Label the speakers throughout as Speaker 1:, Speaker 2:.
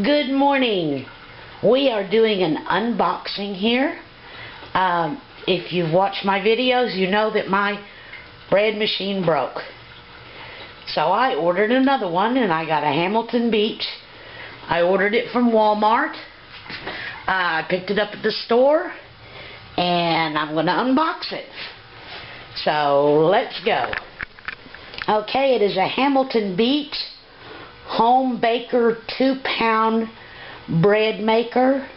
Speaker 1: Good morning. We are doing an unboxing here. If you've watched my videos, you know that my bread machine broke. So I ordered another one, and I got a Hamilton Beach. I ordered it from Walmart. I picked it up at the store, and I'm going to unbox it. So let's go. Okay, it is a Hamilton Beach Home Baker 2-pound bread maker.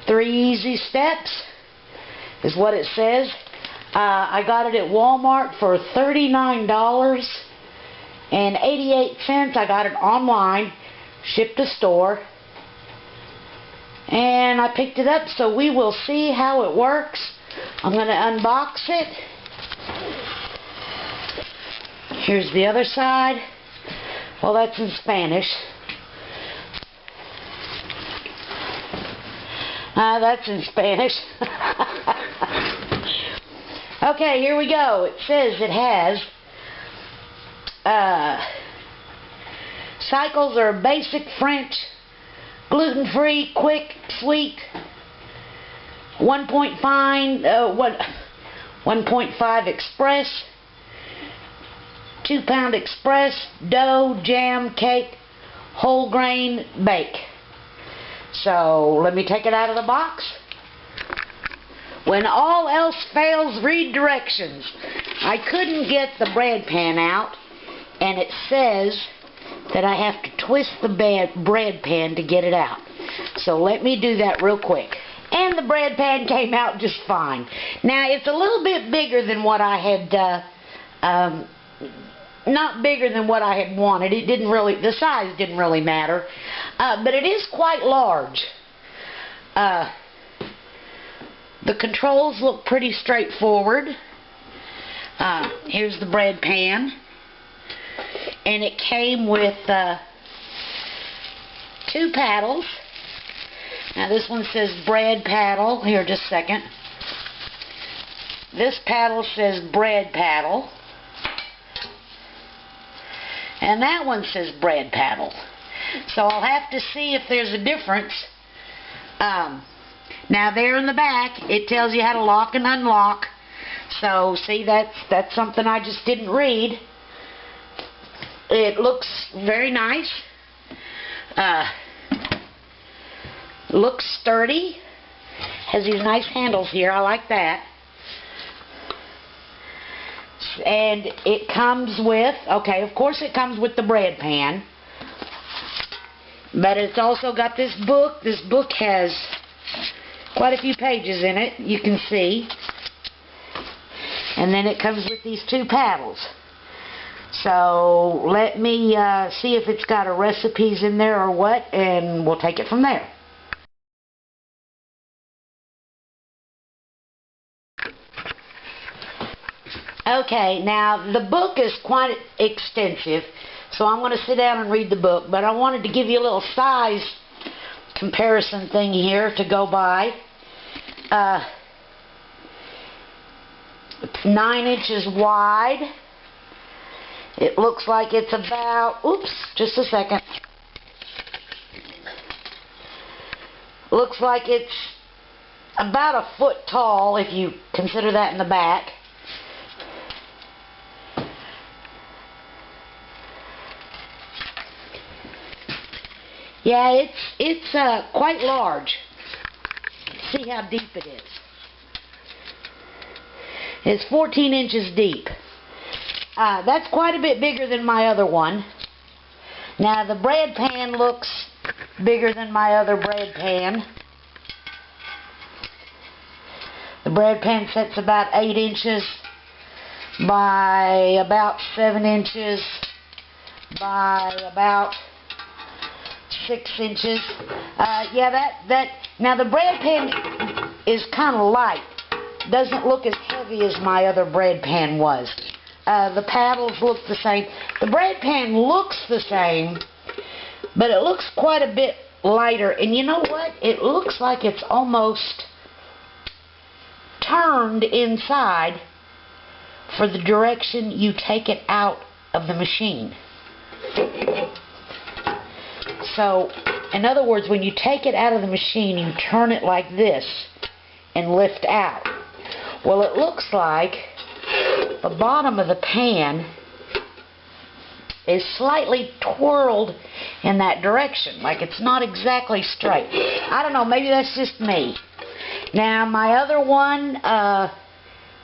Speaker 1: 3 easy steps is what it says. I got it at Walmart for $39.88. I got it online, shipped to store, and I picked it up, so we will see how it works. I'm going to unbox it. Here's the other side. Well, that's in Spanish. That's in Spanish. Okay, here we go. It says it has cycles are basic French, gluten-free, quick, sweet, 1.5 express, 2-pound express, dough, jam, cake, whole grain, bake. So let me take it out of the box. When all else fails, read directions. I couldn't get the bread pan out, and it says that I have to twist the bread pan to get it out. So let me do that real quick. And the bread pan came out just fine. Now it's a little bit bigger than what I had, not bigger than what I had wanted. It didn't really, the size didn't really matter. But it is quite large. The controls look pretty straightforward. Here's the bread pan. And it came with 2 paddles. Now this one says bread paddle. Here, just a second. This paddle says bread paddle. And that one says bread paddle. So I'll have to see if there's a difference. Now there in the back, it tells you how to lock and unlock. So see, that's something I just didn't read. It looks very nice. Looks sturdy. Has these nice handles here. I like that. And it comes with, okay, of course it comes with the bread pan. But it's also got this book. This book has quite a few pages in it, you can see. And then it comes with these 2 paddles. So let me see if it's got a recipes in there or what, and we'll take it from there. Okay, now the book is quite extensive, so I'm going to sit down and read the book, but I wanted to give you a little size comparison thing here to go by. It's 9 inches wide. It looks like it's about, oops, just a second. Looks like it's about a foot tall, if you consider that in the back. Yeah, it's quite large. See how deep it is. It's 14 inches deep. That's quite a bit bigger than my other one. Now the bread pan looks bigger than my other bread pan. The bread pan sets about 8 inches by about 7 inches by about 6 inches. Now the bread pan is kind of light. Doesn't look as heavy as my other bread pan was. The paddles look the same. The bread pan looks the same, but it looks quite a bit lighter. And you know what? It looks like it's almost turned inside for the direction you take it out of the machine. So, in other words, when you take it out of the machine, you turn it like this and lift out. Well, it looks like the bottom of the pan is slightly twirled in that direction, like it's not exactly straight. I don't know, maybe that's just me. Now, my other one,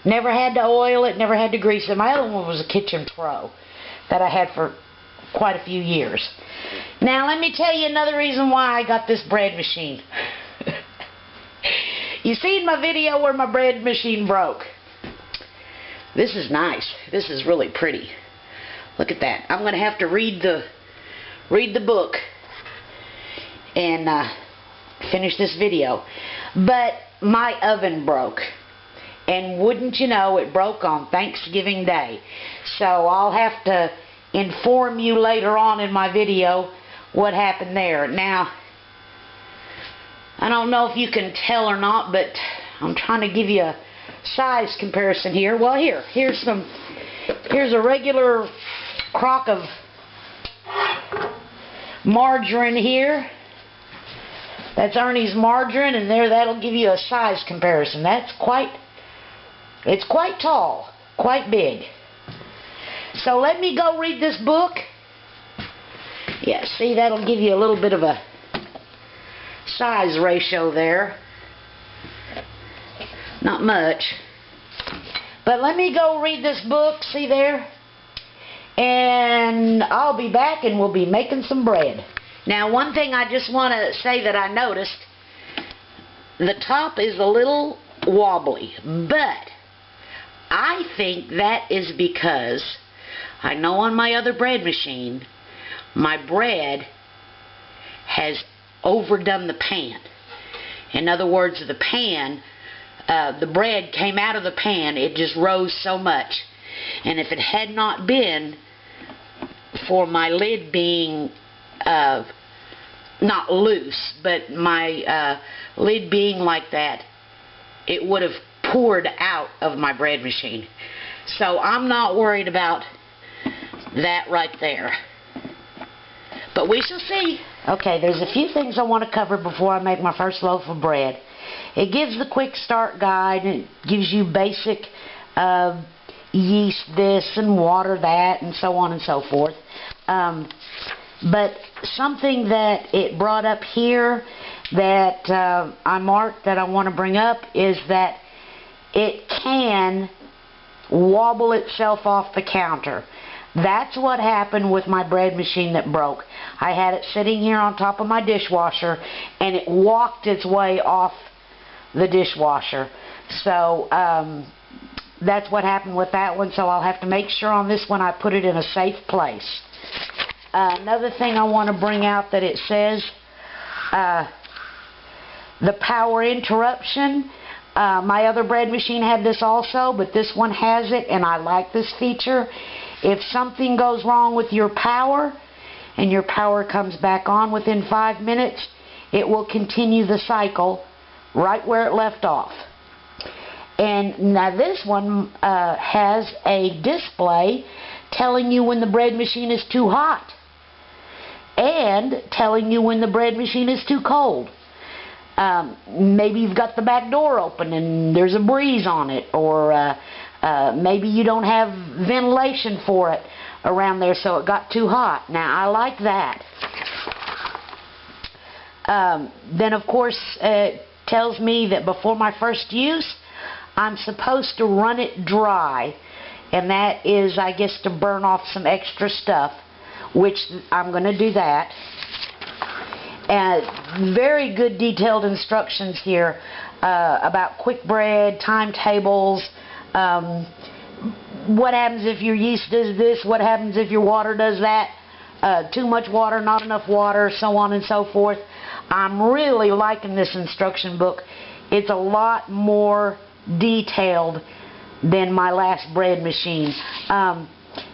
Speaker 1: never had to oil it, never had to grease it. My other one was a Kitchen Pro that I had for quite a few years. Now, let me tell you another reason why I got this bread machine. You seen my video where my bread machine broke. This is nice. This is really pretty. Look at that. I'm going to have to read the book and finish this video. But my oven broke. And wouldn't you know, it broke on Thanksgiving Day. So I'll have to inform you later on in my video what happened there. Now, I don't know if you can tell or not, but I'm trying to give you a size comparison here. Well, here's a regular crock of margarine here. That's Ernie's margarine, and that'll give you a size comparison. It's quite tall, quite big. So let me go read this book. Yeah, see, that'll give you a little bit of a size ratio there. Not much. But let me go read this book, see there? And I'll be back and we'll be making some bread. Now, one thing I just want to say that I noticed, the top is a little wobbly, but I think that is because I know on my other bread machine, my bread has overdone the pan. In other words, the pan, the bread came out of the pan, it just rose so much. And if it had not been for my lid being not loose, but my lid being like that, it would have poured out of my bread machine. So I'm not worried about that right there. But we shall see. Okay, there's a few things I want to cover before I make my first loaf of bread. It gives the quick start guide, and it gives you basic yeast this and water that and so on and so forth. But something that it brought up here that I marked that I want to bring up is that it can wobble itself off the counter. That's what happened with my bread machine that broke. I had it sitting here on top of my dishwasher, and it walked its way off the dishwasher. So that's what happened with that one, so I'll have to make sure on this one I put it in a safe place. Another thing I want to bring out that it says, the power interruption. My other bread machine had this also, but this one has it, and I like this feature. If something goes wrong with your power, and your power comes back on within 5 minutes, it will continue the cycle right where it left off. And now this one has a display telling you when the bread machine is too hot, and telling you when the bread machine is too cold. Maybe you've got the back door open and there's a breeze on it, or maybe you don't have ventilation for it around there, so it got too hot. Now, I like that. Then, of course, it tells me that before my first use, I'm supposed to run it dry, and that is, I guess, to burn off some extra stuff, which I'm going to do that. And very good detailed instructions here about quick bread, timetables, what happens if your yeast does this, what happens if your water does that, too much water, not enough water, so on and so forth. I'm really liking this instruction book. It's a lot more detailed than my last bread machine.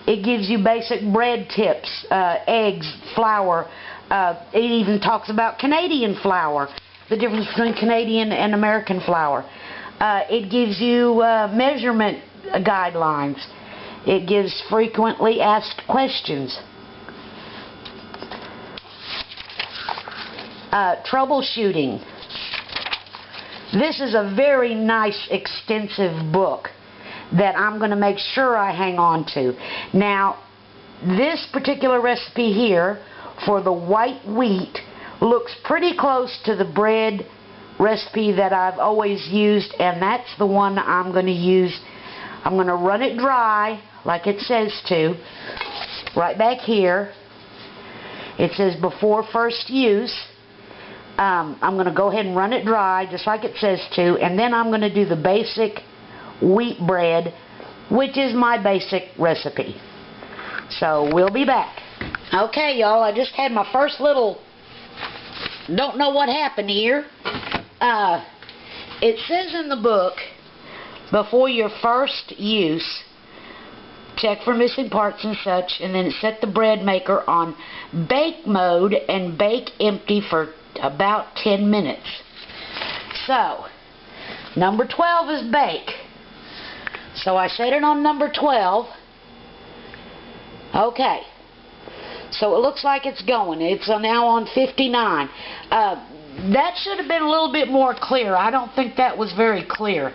Speaker 1: It gives you basic bread tips, eggs, flour. It even talks about Canadian flour, the difference between Canadian and American flour. It gives you measurement guidelines. It gives frequently asked questions. troubleshooting. This is a very nice, extensive book that I'm going to make sure I hang on to. Now, this particular recipe here for the white wheat looks pretty close to the bread recipe that I've always used, and that's the one I'm going to use. I'm going to run it dry like it says to. Right back here it says before first use. I'm going to go ahead and run it dry just like it says to, and then I'm going to do the basic wheat bread, which is my basic recipe. So we'll be back. Okay, y'all, I just had my first little don't know what happened here. It says in the book, before your first use, check for missing parts and such, and then set the bread maker on bake mode and bake empty for about 10 minutes. So, number 12 is bake. So I set it on number 12. Okay. So it looks like it's going. It's now on 59. That should have been a little bit more clear. I don't think that was very clear.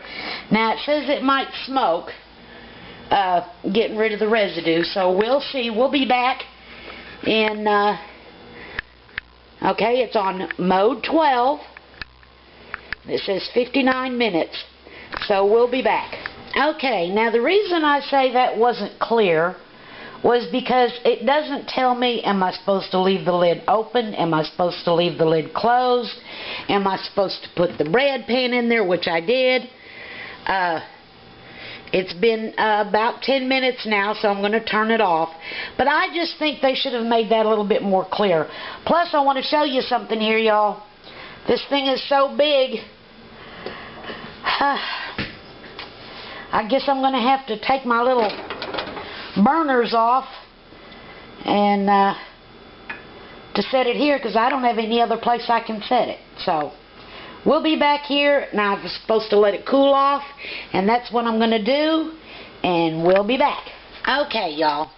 Speaker 1: Now it says it might smoke, getting rid of the residue. So we'll see. We'll be back in, okay, it's on mode 12. It says 59 minutes. So we'll be back. Okay, now the reason I say that wasn't clear was because it doesn't tell me, am I supposed to leave the lid open? Am I supposed to leave the lid closed? Am I supposed to put the bread pan in there, which I did? It's been about 10 minutes now, so I'm going to turn it off. But I just think they should have made that a little bit more clear. Plus, I want to show you something here, y'all. This thing is so big. I guess I'm going to have to take my little burners off and to set it here, because I don't have any other place I can set it. So we'll be back here. Now I'm supposed to let it cool off, and that's what I'm going to do, and we'll be back. Okay, y'all,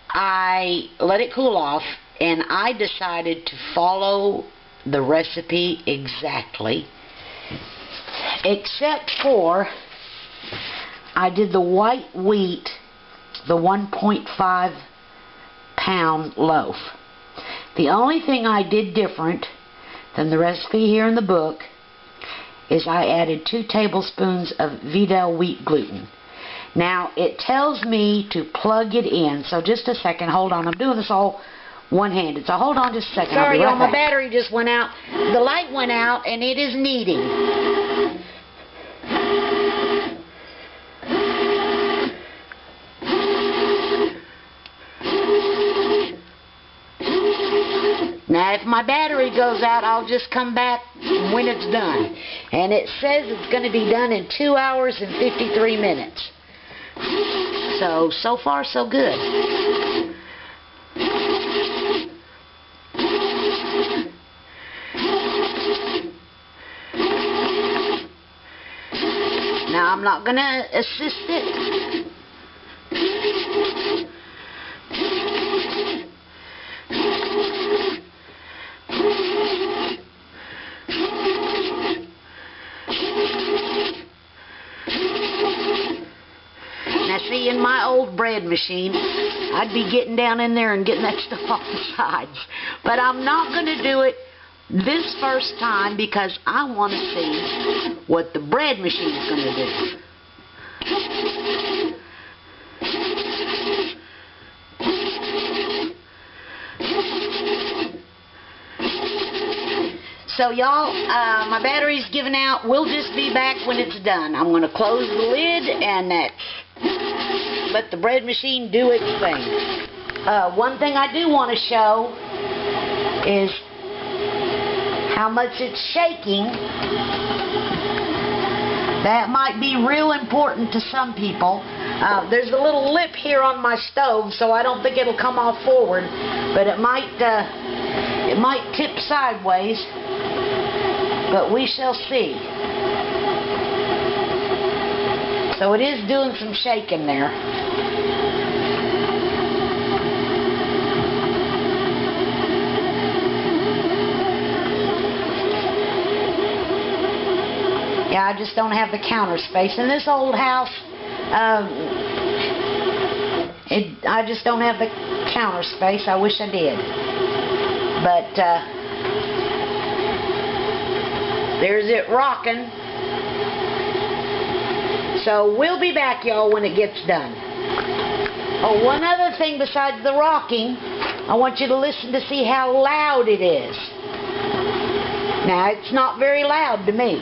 Speaker 1: I let it cool off, and I decided to follow the recipe exactly, except for I did the white wheat, the 1.5 pound loaf. The only thing I did different than the recipe here in the book is I added 2 tablespoons of Vidal wheat gluten. Now it tells me to plug it in, so just a second, hold on, I'm doing this all one-handed, so hold on just a second. Sorry, y'all, my battery just went out. The light went out and it is kneading. Now, if my battery goes out, I'll just come back when it's done. And it says it's going to be done in 2 hours and 53 minutes. So far, so good. Now, I'm not going to assist it. See, in my old bread machine, I'd be getting down in there and getting that stuff off the sides. But I'm not going to do it this first time because I want to see what the bread machine's going to do. So y'all, my battery's giving out. We'll just be back when it's done. I'm going to close the lid and let the bread machine do its thing. One thing I do want to show is how much it's shaking. That might be real important to some people. There's a little lip here on my stove, so I don't think it'll come off forward, but it might tip sideways, but we shall see. So it is doing some shaking there. I just don't have the counter space. In this old house, I just don't have the counter space. I wish I did. But there's it rocking. So we'll be back, y'all, when it gets done. Oh, one other thing besides the rocking, I want you to listen to see how loud it is. Now, it's not very loud to me.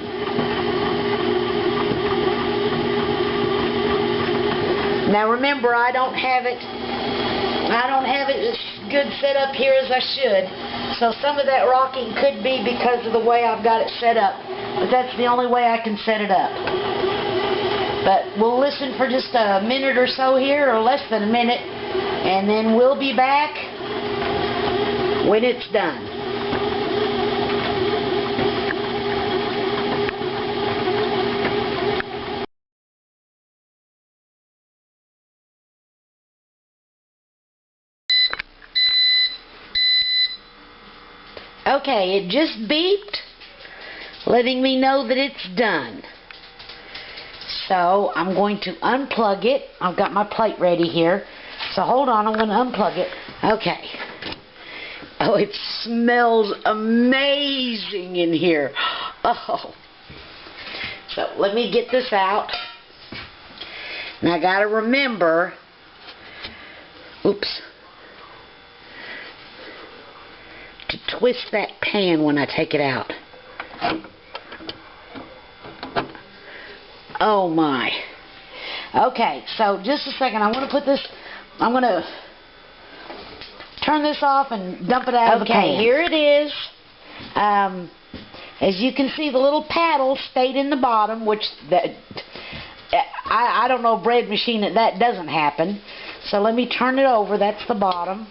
Speaker 1: Now remember, I don't have it as good set up here as I should. So some of that rocking could be because of the way I've got it set up. But that's the only way I can set it up. But we'll listen for just a minute or so here, or less than a minute, and then we'll be back when it's done. Okay, it just beeped, letting me know that it's done. So I'm going to unplug it. I've got my plate ready here. So hold on, I'm going to unplug it. Okay. Oh, it smells amazing in here. Oh. So let me get this out. Now I got to remember, oops, to twist that pan when I take it out. Oh my. Okay, so just a second. I want to put this, I'm going to turn this off and dump it out of the pan. Okay, here it is. As you can see, the little paddle stayed in the bottom, which I don't know a bread machine that doesn't happen. So let me turn it over. That's the bottom.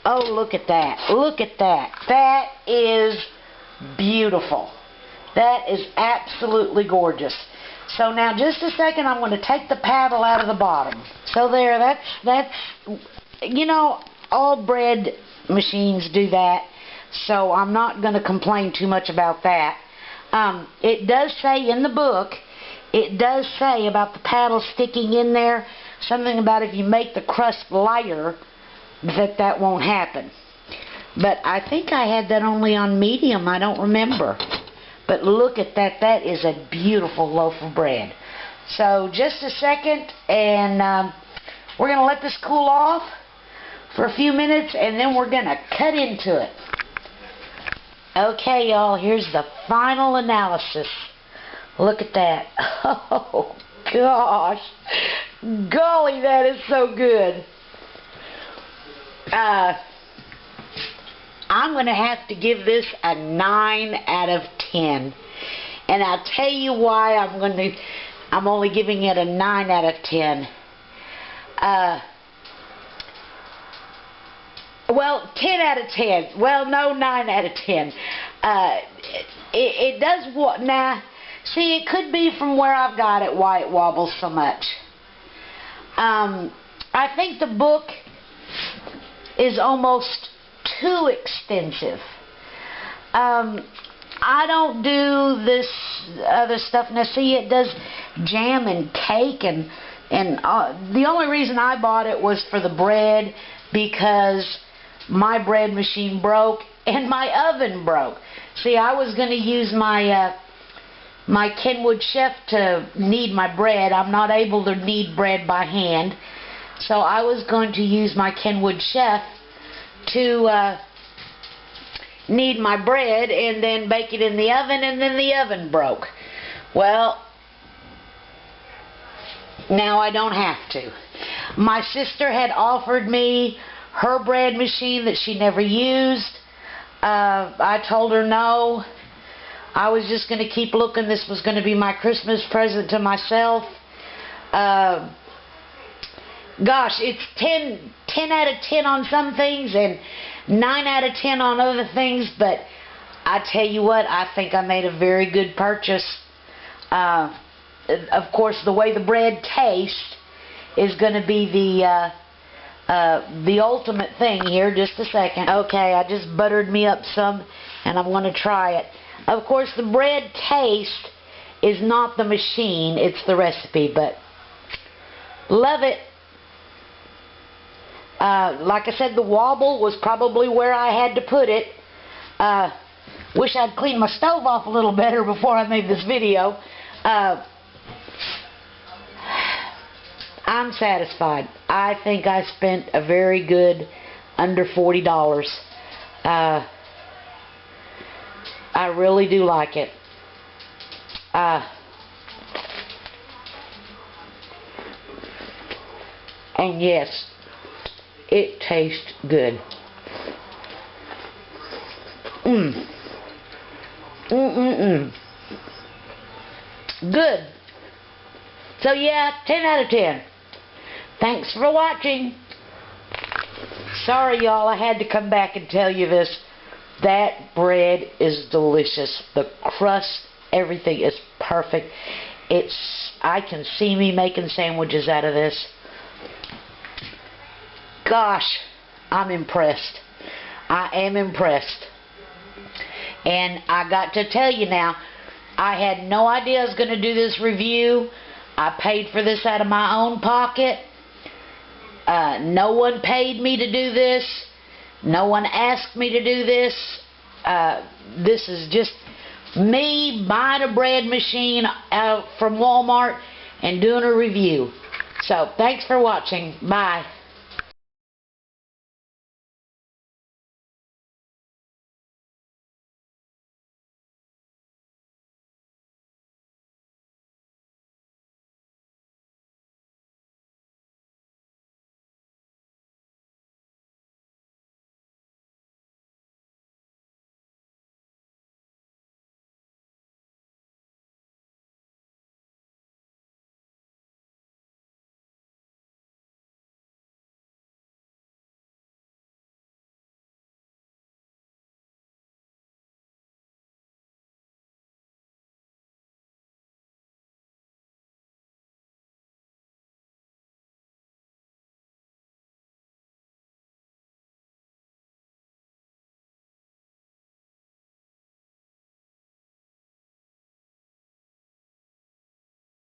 Speaker 1: Oh, look at that. Look at that. That is beautiful. That is absolutely gorgeous. So now, just a second, I'm going to take the paddle out of the bottom. So there, that's, you know, all bread machines do that. So I'm not going to complain too much about that. It does say in the book, it does say about the paddle sticking in there, something about if you make the crust lighter, that won't happen. But I think I had that only on medium. I don't remember. But look at that. That is a beautiful loaf of bread. So just a second, and we're going to let this cool off for a few minutes, and then we're going to cut into it. Okay, y'all, here's the final analysis. Look at that. Oh, gosh. Golly, that is so good. I'm going to have to give this a 9 out of 10. And I'll tell you why I'm only giving it a 9 out of 10. Well, 10 out of 10. Well, no, 9 out of 10. It does what now? See, it could be from where I've got it why it wobbles so much. I think the book is almost too extensive. I don't do this other stuff. Now, see, it does jam and cake, and the only reason I bought it was for the bread, because my bread machine broke and my oven broke. See, I was going to use my my Kenwood Chef to knead my bread. I'm not able to knead bread by hand, so I was going to use my Kenwood Chef to knead my bread and then bake it in the oven, and then the oven broke. Well, now I don't have to. My sister had offered me her bread machine that she never used. I told her no. I was just going to keep looking. This was going to be my Christmas present to myself. Gosh, it's 10 out of 10 on some things and 9 out of 10 on other things, but I tell you what, I think I made a very good purchase. Of course, the way the bread tastes is going to be the ultimate thing here. Just a second. Okay, I just buttered me up some, and I'm going to try it. Of course, the bread taste is not the machine, it's the recipe, but love it. Like I said, the wobble was probably where I had to put it. Wish I'd cleaned my stove off a little better before I made this video. I'm satisfied. I think I spent a very good under $40. I really do like it. And yes, it tastes good. Good. So yeah, 10 out of 10. Thanks for watching. Sorry y'all, I had to come back and tell you this. That bread is delicious. The crust, everything is perfect. I can see me making sandwiches out of this. Gosh, I'm impressed. I am impressed. And I got to tell you now, I had no idea I was going to do this review. I paid for this out of my own pocket. No one paid me to do this. No one asked me to do this. This is just me buying a bread machine out from Walmart and doing a review. So, thanks for watching. Bye.